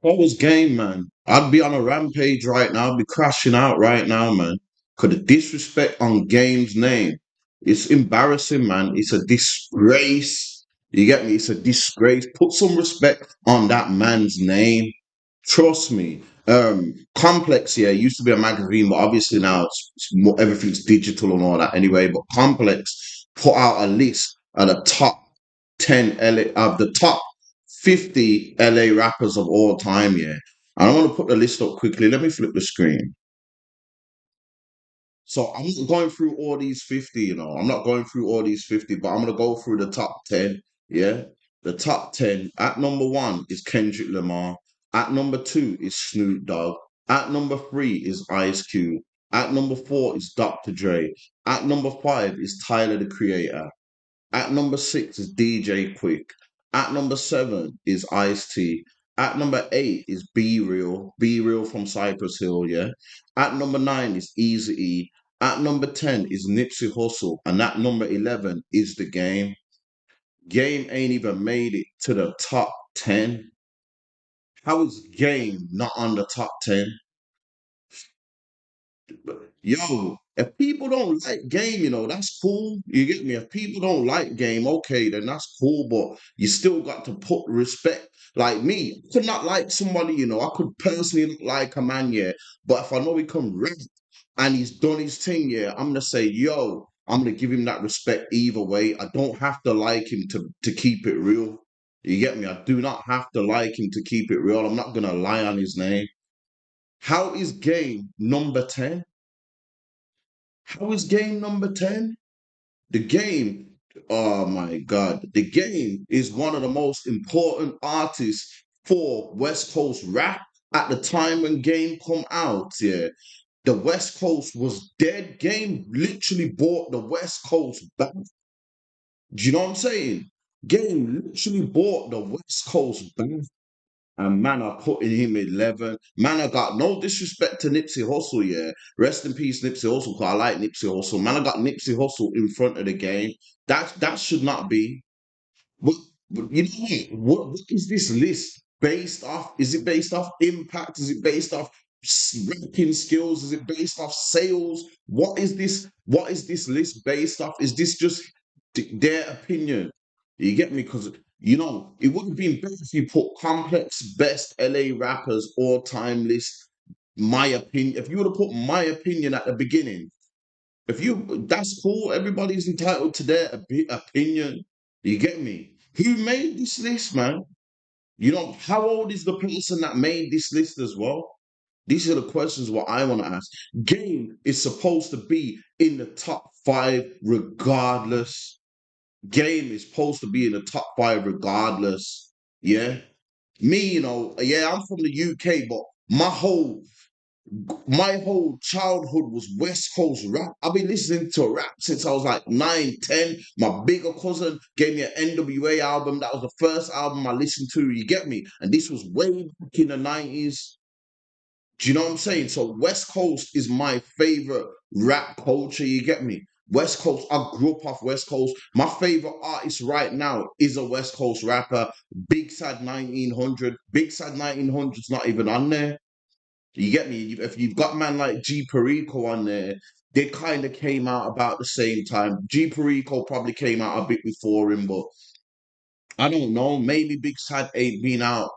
What was game, man? I'd be on a rampage right now. I'd be crashing out right now, man. Cause the disrespect on game's name, it's embarrassing, man. It's a disgrace. You get me? It's a disgrace. Put some respect on that man's name. Trust me. Complex, yeah, it used to be a magazine, but obviously now it's more, everything's digital and all that anyway. But Complex put out a list of the top 10 LA of the top 50 LA rappers of all time, yeah. And I want to put the list up quickly. Let me flip the screen. So I'm not going through all these 50, I'm not going through all these 50, but I'm gonna go through the top 10. Yeah. The top 10. At number one is Kendrick Lamar. At number two is Snoop Dogg. At number three is Ice Cube. At number four is Dr. Dre. At number five is Tyler the Creator. At number six is DJ Quick. At number seven is Ice T. At number eight is Be Real from Cypress Hill, yeah. At number nine is Easy E. At number 10 is Nipsey Hussle. And at number 11 is The Game. Game ain't even made it to the top 10. How is Game not on the top 10? Yo, if people don't like game, that's cool. You get me? If people don't like game, okay, then that's cool. But you still got to put respect. Like me, I could not like somebody, I could personally not like a man, yeah. But if I know he can rap and he's done his thing, yeah, I'm gonna say, yo, I'm gonna give him that respect either way. I don't have to like him to keep it real. You get me? I do not have to like him to keep it real. I'm not gonna lie on his name. How is game number 10? How is game number 10? The game, oh my God, the game is one of the most important artists for West Coast rap at the time when game come out. Yeah, the West Coast was dead. Game literally brought the West Coast back. Do you know what I'm saying? Game literally brought the West Coast back. And man, I putting him 11. Man, I got no disrespect to Nipsey Hussle, yeah. Rest in peace, Nipsey Hussle, because I like Nipsey Hussle. Man, I got Nipsey Hussle in front of the game. That should not be. What, you know what is this list based off? Is it based off impact? Is it based off ranking skills? Is it based off sales? What is this? What is this list based off? Is this just their opinion? You get me? Because it would have been better if you put complex best LA rappers all time list. My opinion. If you would have put my opinion at the beginning, that's cool. Everybody's entitled to their opinion. You get me? Who made this list, man? How old is the person that made this list as well? These are the questions what I want to ask. Game is supposed to be in the top five regardless. Game is supposed to be in the top five regardless. Yeah. Me, yeah, I'm from the UK, but my whole childhood was West Coast rap. I've been listening to rap since I was like 9, 10. My bigger cousin gave me an NWA album. That was the first album I listened to. You get me? And this was way back in the 90s. Do you know what I'm saying? So West Coast is my favorite rap culture. You get me? West Coast. I grew up off West Coast. My favorite artist right now is a West Coast rapper. Big Sad 1900. Big Sad 1900's not even on there. You get me? If you've got man like G Perico on there, they kind of came out about the same time. G Perico probably came out a bit before him, but I don't know. Maybe Big Sad ain't been out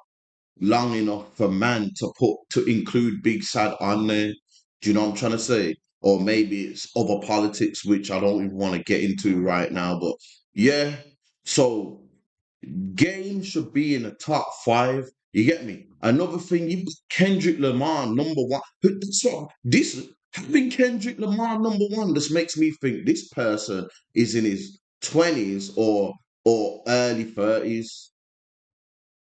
long enough for man to include Big Sad on there. Do you know what I'm trying to say? Or maybe it's other politics which I don't even want to get into right now. But yeah, so Game should be in the top five. You get me? Another thing, you've got Kendrick Lamar number one. So this having Kendrick Lamar number one just makes me think this person is in his 20s or early 30s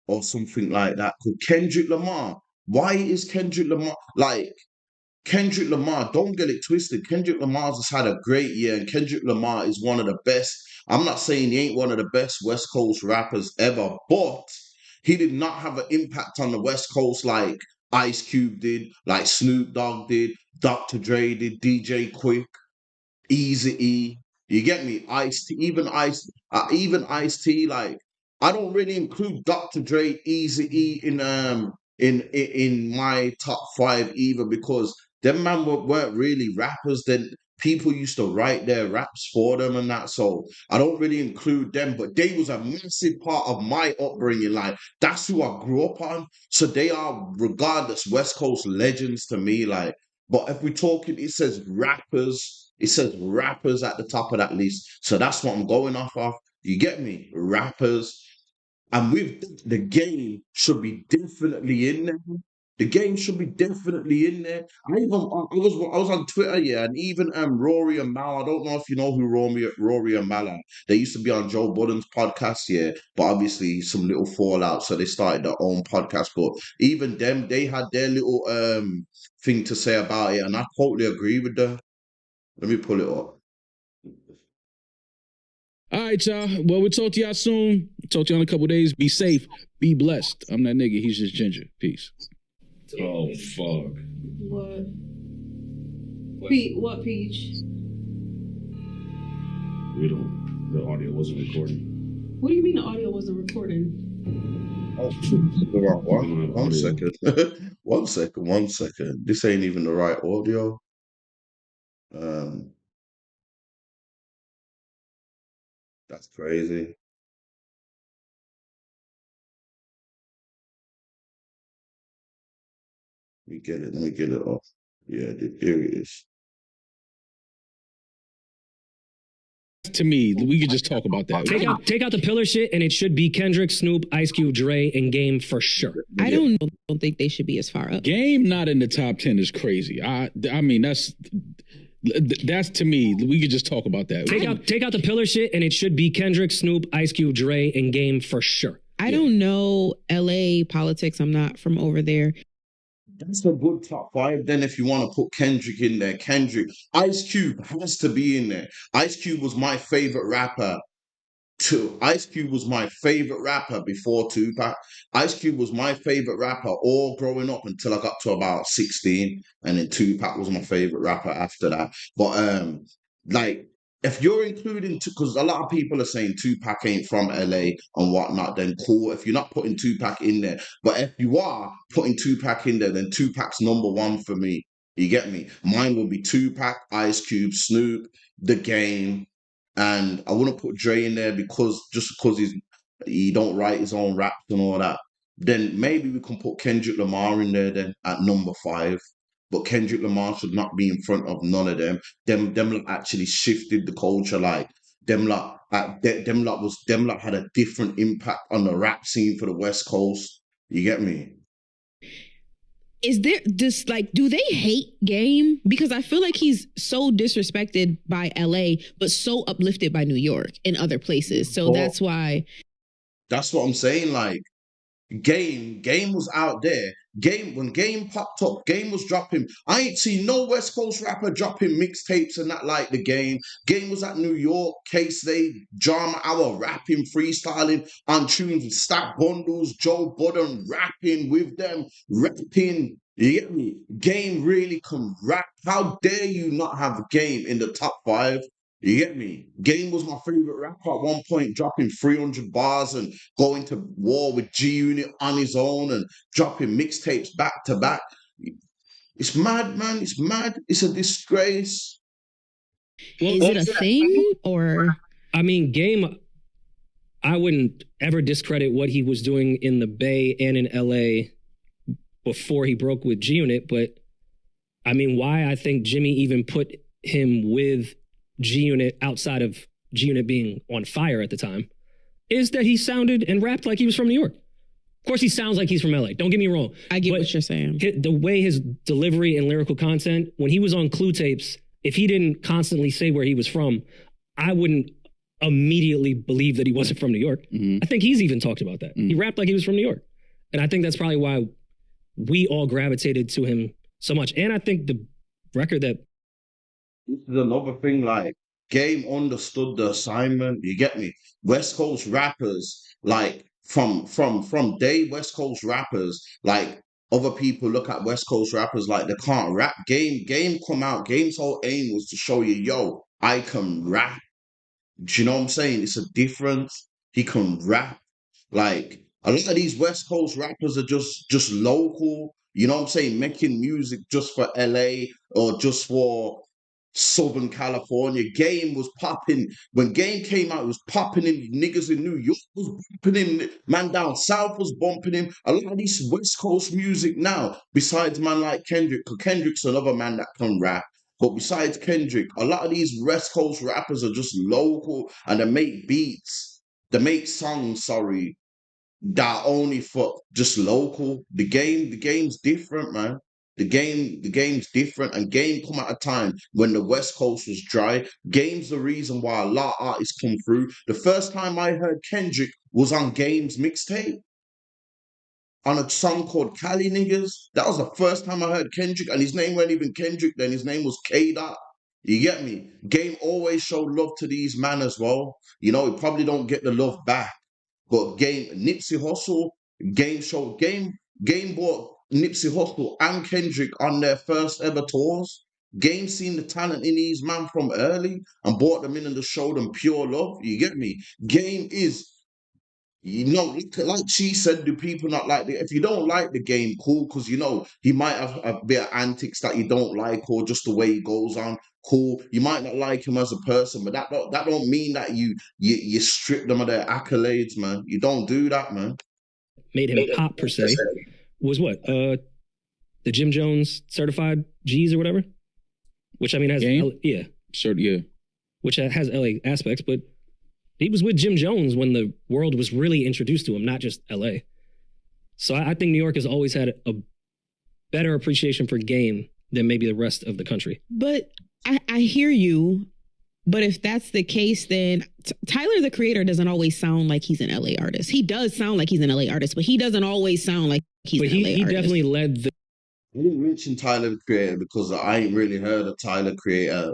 or something like that. Cause Kendrick Lamar, why is Kendrick Lamar like Kendrick Lamar? Don't get it twisted. Kendrick Lamar's just had a great year, and Kendrick Lamar is one of the best. I'm not saying he ain't one of the best West Coast rappers ever, but he did not have an impact on the West Coast like Ice Cube did, like Snoop Dogg did, Dr. Dre did, DJ Quick, Easy E. You get me? Ice T, even Ice T. Like I don't really include Dr. Dre, Easy E in in my top five either, because them man weren't really rappers. Then people used to write their raps for them and that. So I don't really include them, but they was a massive part of my upbringing. Like that's who I grew up on. So they are, regardless, West Coast legends to me. Like, but if we're talking, it says rappers. It says rappers at the top of that list. So that's what I'm going off of. You get me? Rappers. And with the game should be definitely in there. The game should be definitely in there. I was on Twitter, yeah, and even Rory and Mal. I don't know if you know who Rory and Mal are. They used to be on Joe Budden's podcast, yeah, but obviously some little fallout, so they started their own podcast. But even them, they had their little thing to say about it, and I totally agree with them. Let me pull it up. All right, y'all. Well, we'll talk to y'all soon. Talk to y'all in a couple days. Be safe. Be blessed. I'm that nigga. He's just ginger. Peace. Oh, fuck. What? What, Peach? We don't. The audio wasn't recording. What do you mean the audio wasn't recording? Oh, the wrong one. One second. 1 second. 1 second. This ain't even the right audio. That's crazy. Let me get it. Let me get it off. Yeah, here it is. To me, we could just talk about that. Take out the pillar shit, and it should be Kendrick, Snoop, Ice Cube, Dre, and Game for sure. I don't think they should be as far up. Game not in the top 10 is crazy. I mean, that's to me. We could just talk about that. Take out the pillar shit, and it should be Kendrick, Snoop, Ice Cube, Dre, and Game for sure. I don't know LA politics. I'm not from over there. That's a good top five. Then, if you want to put Kendrick in there, Kendrick, Ice Cube has to be in there. Ice Cube was my favorite rapper. Ice Cube was my favorite rapper before Tupac. Ice Cube was my favorite rapper all growing up until I got to about 16, and then Tupac was my favorite rapper after that. But like if you're including, because a lot of people are saying Tupac ain't from LA and whatnot, then cool. If you're not putting Tupac in there, but if you are putting Tupac in there, then Tupac's number one for me. You get me? Mine would be Tupac, Ice Cube, Snoop, The Game. And I wouldn't put Dre in there because he don't write his own raps and all that. Then maybe we can put Kendrick Lamar in there then at number 5. But Kendrick Lamar should not be in front of none of them. Them lot actually shifted the culture. Like them lot had a different impact on the rap scene for the West Coast. You get me? Is there just like, do they hate Game? Because I feel like he's so disrespected by LA, but so uplifted by New York and other places. So that's why. That's what I'm saying. Like, Game was out there. When Game popped up, Game was dropping. I ain't seen no West Coast rapper dropping mixtapes and that like the Game. Game was at New York, K-Slade, Drama Hour, rapping, freestyling on tunes with Stack Bundles, Joe Budden rapping with them, rapping. You get me? Game really can rap. How dare you not have Game in the top 5? You get me? Game was my favorite rapper at one point, dropping 300 bars and going to war with G Unit on his own and dropping mixtapes back to back. It's mad, man. It's mad. It's a disgrace. Well, is it a thing or? I mean, Game, I wouldn't ever discredit what he was doing in the Bay and in LA before he broke with G Unit, but I mean, why I think Jimmy even put him with G Unit outside of G Unit being on fire at the time is that he sounded and rapped like he was from New York. Of course, he sounds like he's from LA. Don't get me wrong. I get what you're saying. The way his delivery and lyrical content, when he was on Clue tapes, if he didn't constantly say where he was from, I wouldn't immediately believe that he wasn't from New York. Mm-hmm. I think he's even talked about that. Mm-hmm. He rapped like he was from New York. And I think that's probably why we all gravitated to him so much. And I think the record that... This is another thing, like, Game understood the assignment. You get me? West Coast rappers, like, from day West Coast rappers, like, other people look at West Coast rappers like they can't rap. Game come out. Game's whole aim was to show you, yo, I can rap. Do you know what I'm saying? It's a difference. He can rap. Like, A lot of these West Coast rappers are just local. You know what I'm saying? Making music just for LA or just for Southern California. Game was popping when Game came out. It was popping in niggas in New York was bumping him. Man down south was bumping him. A lot of these West Coast music now. Besides man like Kendrick, because Kendrick's another man that can rap. But besides Kendrick, a lot of these West Coast rappers are just local and they make beats. They make songs. Sorry, that only for just local. The game's different, man. The game's different, and game come at a time when the West Coast was dry. Game's the reason why a lot of artists come through. The first time I heard Kendrick was on Game's mixtape on a song called Cali Niggas. That was the first time I heard Kendrick, and his name wasn't even Kendrick then. His name was K Dot. You get me? Game always showed love to these men as well. You know, he probably don't get the love back. But Nipsey Hussle, Game brought Nipsey Hussle and Kendrick on their first ever tours. Game seen the talent in these man from early and brought them in and just showed them pure love. You get me? Game is, like she said, do people not like it? If you don't like the game, cool, because he might have a bit of antics that you don't like, or just the way he goes on. Cool, you might not like him as a person, but that don't mean that you strip them of their accolades, man. You don't do that, man. Made him pop per se was what the Jim Jones certified G's or whatever, which I mean has which has LA aspects, but he was with Jim Jones when the world was really introduced to him, not just LA. So I think New York has always had a better appreciation for game than maybe the rest of the country. But I hear you. But if that's the case, then Tyler, the Creator, doesn't always sound like he's an LA artist. He does sound like he's an LA artist, but he doesn't always sound like he's an LA artist. He definitely led the... I didn't mention Tyler, the Creator, because I ain't really heard of Tyler, Creator,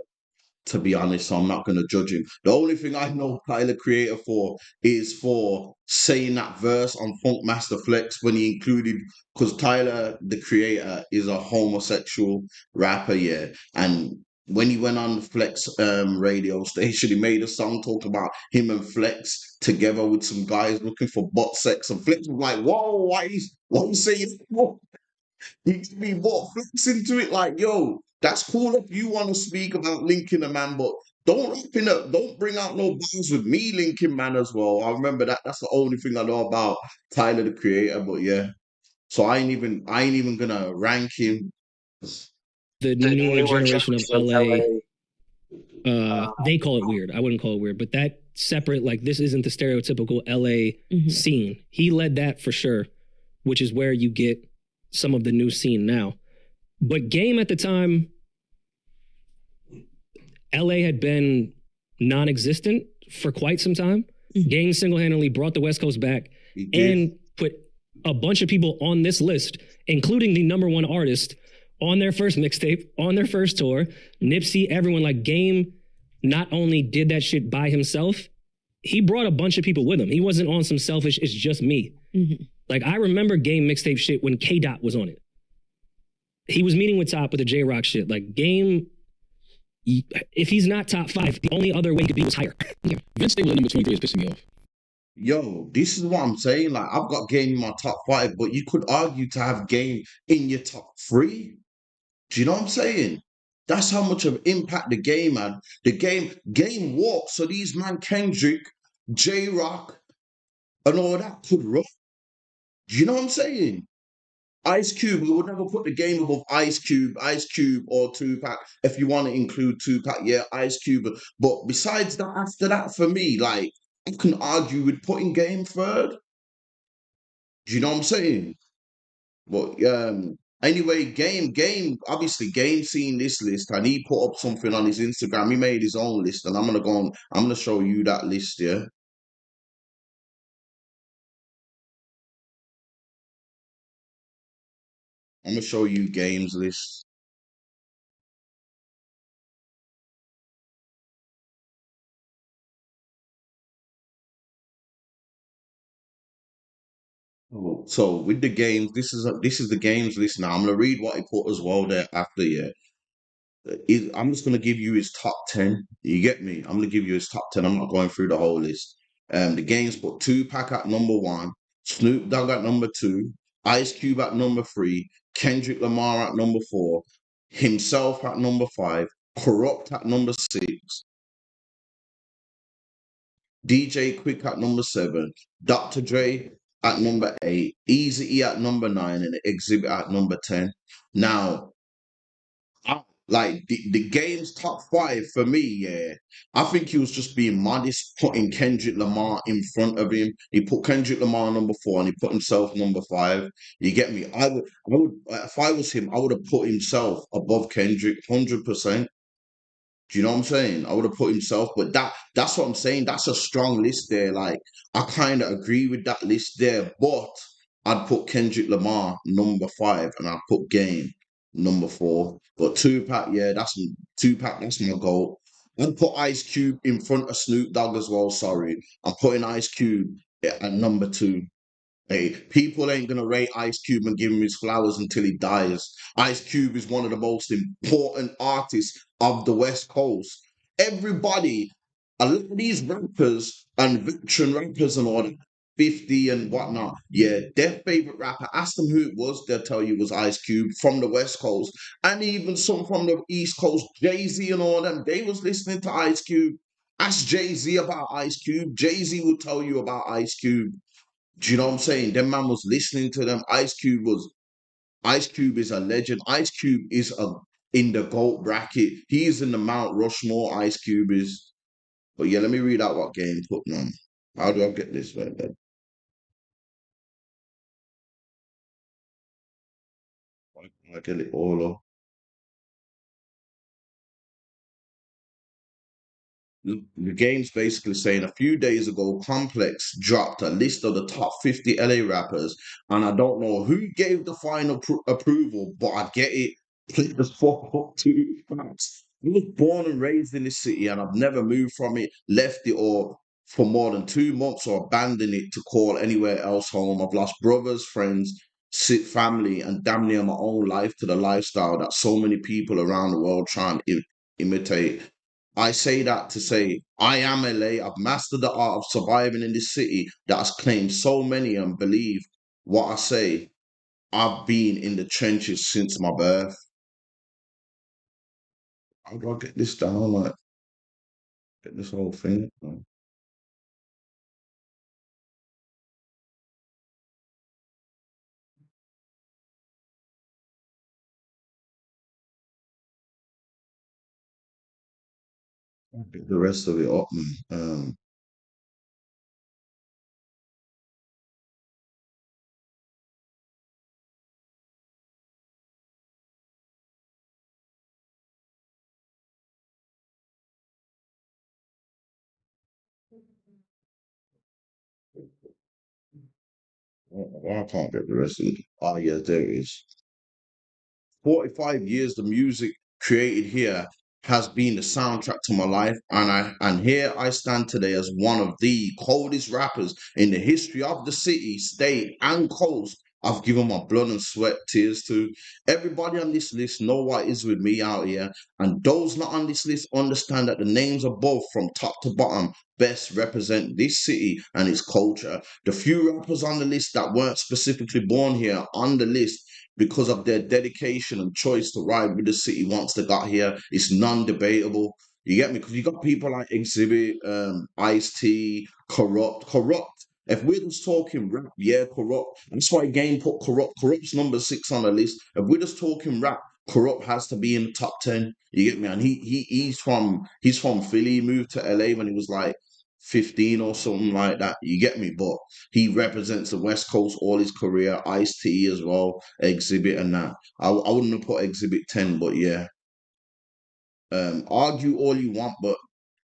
to be honest, so I'm not going to judge him. The only thing I know Tyler, Creator, for is for saying that verse on Funk Master Flex when he included, because Tyler, the Creator, is a homosexual rapper, yeah, and when he went on the Flex radio station, he made a song talking about him and Flex together with some guys looking for butt sex, and Flex was like, whoa, why you saying that? He brought Flex into it, like, yo, that's cool if you want to speak about linking a man, but don't bring out no bars with me linking man as well. I remember that. That's the only thing I know about Tyler, the Creator. But yeah, so I ain't even gonna rank him. The newer generation of LA, they call it weird. I wouldn't call it weird, but that separate, like, this isn't the stereotypical LA scene. He led that for sure, which is where you get some of the new scene now. But Game at the time, LA had been non-existent for quite some time. Game single-handedly brought the West Coast back and put a bunch of people on this list, including the #1 artist, on their first mixtape, on their first tour. Nipsey, everyone. Like, Game not only did that shit by himself, he brought a bunch of people with him. He wasn't on some selfish, it's just me. Like, I remember Game mixtape shit when K-Dot was on it. He was meeting with Top with the J-Rock shit. Like, Game, if he's not top 5, the only other way he could be was higher. Vince Staples at number 23 is pissing me off. Yo, this is what I'm saying. Like, I've got Game in my top 5, but you could argue to have Game in your top 3. Do you know what I'm saying? That's how much of impact the game had. The game walked, so these man Kendrick, J-Rock, and all that could run. Do you know what I'm saying? Ice Cube, we would never put the game above Ice Cube or Tupac. If you want to include Tupac, yeah, Ice Cube. But besides that, after that, for me, like, I can argue with putting Game third. Do you know what I'm saying? But anyway, obviously Game seen this list and he put up something on his Instagram. He made his own list, and I'm gonna show you that list, yeah. I'm gonna show you Game's list. So with the games, this is the Game's list now. I'm gonna read what he put as well there after, yeah. I'm just gonna give you his top 10. You get me? I'm gonna give you his top 10. I'm not going through the whole list. The Game's put Tupac at #1. Snoop Dogg at number 2, Ice Cube at number 3, Kendrick Lamar at number 4, himself at number 5, Corrupt at number 6, DJ Quick at number 7, Dr. Dre at number 8, Eazy-E at number 9, and Exhibit at number 10. Now, like the game's top 5 for me, yeah. I think he was just being modest, putting Kendrick Lamar in front of him. He put Kendrick Lamar number 4 and he put himself number 5. You get me? I would, if I was him, I would have put himself above Kendrick, 100%. Do you know what I'm saying? I would have put himself, but that's what I'm saying. That's a strong list there. Like I kind of agree with that list there, but I'd put Kendrick Lamar number 5 and I'd put Game number 4. But Tupac, yeah, that's Tupac, that's my goal. I'd put Ice Cube in front of Snoop Dogg as well. Sorry. I'm putting Ice Cube at number 2. Hey, people ain't gonna rate Ice Cube and give him his flowers until he dies. Ice Cube is one of the most important artists of the West Coast. Everybody, a lot of these rappers and veteran rappers and all that, 50 and whatnot, yeah, their favorite rapper, ask them who it was, they'll tell you it was Ice Cube from the West Coast. And even some from the East Coast, Jay-Z and all them, they was listening to Ice Cube. Ask Jay-Z about Ice Cube. Jay-Z will tell you about Ice Cube. Do you know what I'm saying? Them man was listening to them. Ice Cube is a legend. Ice Cube is in the GOAT bracket. He's in the Mount Rushmore. Ice Cube is. But yeah, let me read out what game put on. How do I get this right then? I get it all up. The game's basically saying a few days ago, Complex dropped a list of the top 50 LA rappers, and I don't know who gave the final approval, but I get it. Play the fuck up too fast. I was born and raised in this city, and I've never moved from it, left it, or for more than 2 months, or abandoned it to call anywhere else home. I've lost brothers, friends, family, and damn near my own life to the lifestyle that so many people around the world try and imitate. I say that to say I am LA. I've mastered the art of surviving in this city that has claimed so many and believe what I say. I've been in the trenches since my birth. How do I get this down? Like, get this whole thing. Get the rest of it up, man. I can't get the rest of it. Oh, yeah, there it is. 45 years the music created here has been the soundtrack to my life, and here I stand today as one of the coldest rappers in the history of the city, state, and coast. I've given my blood and sweat, tears to. Everybody on this list know what is with me out here, and those not on this list understand that the names above from top to bottom best represent this city and its culture. The few rappers on the list that weren't specifically born here on the list because of their dedication and choice to ride with the city once they got here. It's non-debatable. You get me? Because you got people like Exhibit, Ice T, Corrupt. If we're just talking rap, yeah, Corrupt. That's why Game put Corrupt. Corrupt's number 6 on the list. If we're just talking rap, Corrupt has to be in the top 10. You get me? And he's from Philly. He moved to LA when he was like 15 or something like that. You get me? But he represents the West Coast all his career. Ice T as well, Exhibit and that. I wouldn't have put Exhibit 10, but yeah. Argue all you want, but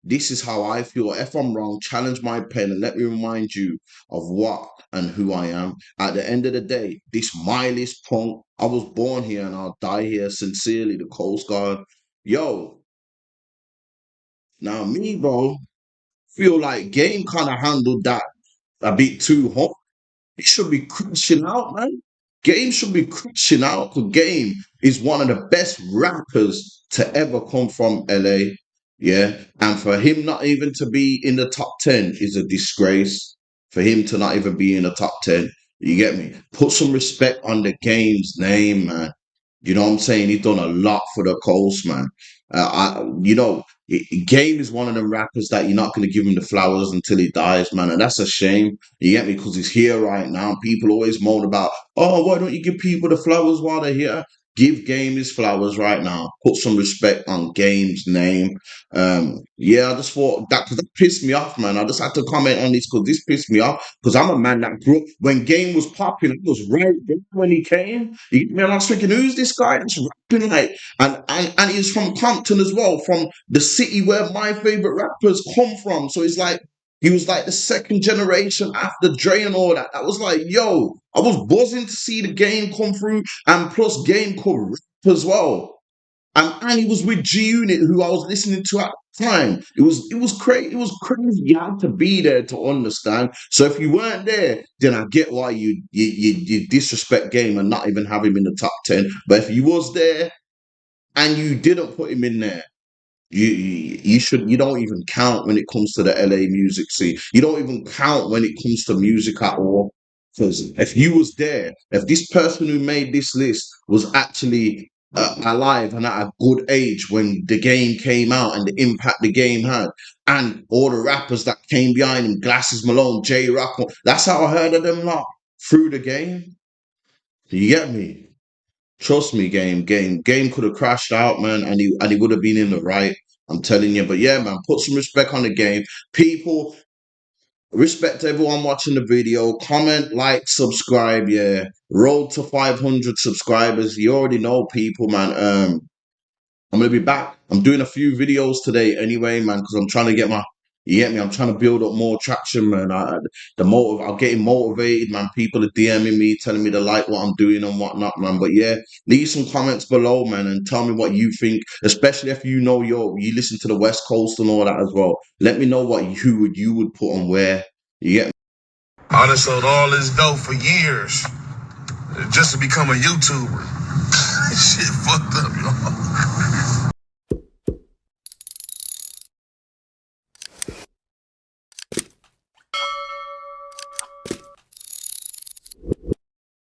this is how I feel. If I'm wrong, challenge my pen and let me remind you of what and who I am. At the end of the day, this my list punk. I was born here and I'll die here. Sincerely, the Coast Guard. Yo, now me, bro, feel like Game kind of handled that a bit too hot. He should be crashing out, man. Game should be crashing out because Game is one of the best rappers to ever come from LA. Yeah. And for him not even to be in the top 10 is a disgrace. for him to not even be in the top 10. You get me? Put some respect on the game's name, man. You know what I'm saying? He's done a lot for the coast, man. Game is one of them rappers that you're not going to give him the flowers until he dies, man. And that's a shame. You get me? Because he's here right now. People always moan about, oh, why don't you give people the flowers while they're here? Give Game his flowers right now. Put some respect on Game's name. I just thought because that pissed me off, man. I just had to comment on this because this pissed me off. Because I'm a man that grew up when Game was popping. I was right there when he came. I was thinking, who's this guy that's rapping like? And he's from Compton as well, from the city where my favorite rappers come from. So it's like he was like the second generation after Dre and all that. I was like, yo, I was buzzing to see the Game come through, and plus Game could rap as well. And he was with G Unit, who I was listening to at the time. It was crazy. It was crazy. You had to be there to understand. So if you weren't there, then I get why you disrespect Game and not even have him in the top 10. But if you was there and you didn't put him in there, you don't even count when it comes to the LA music scene. You don't even count when it comes to music at all. Because if you was there, if this person who made this list was actually alive and at a good age when the Game came out and the impact the Game had, and all the rappers that came behind him, Glasses Malone, J Rock, that's how I heard of them lot through the Game. You get me? Trust me, game could have crashed out, man, and he would have been in the right. I'm telling you. But yeah, man, put some respect on the Game. People, respect everyone watching the video. Comment, like, subscribe. Yeah, road to 500 subscribers. You already know, people, man. I'm gonna be back. I'm doing a few videos today anyway, man, because I'm trying to get you get me? I'm trying to build up more traction, man. I'm getting motivated, man. People are DMing me, telling me they like what I'm doing and whatnot, man. But yeah, leave some comments below, man, and tell me what you think, especially if you you listen to the West Coast and all that as well. Let me know what you would put on where. You get me? I done sold all this dope for years just to become a YouTuber. Shit fucked up, y'all.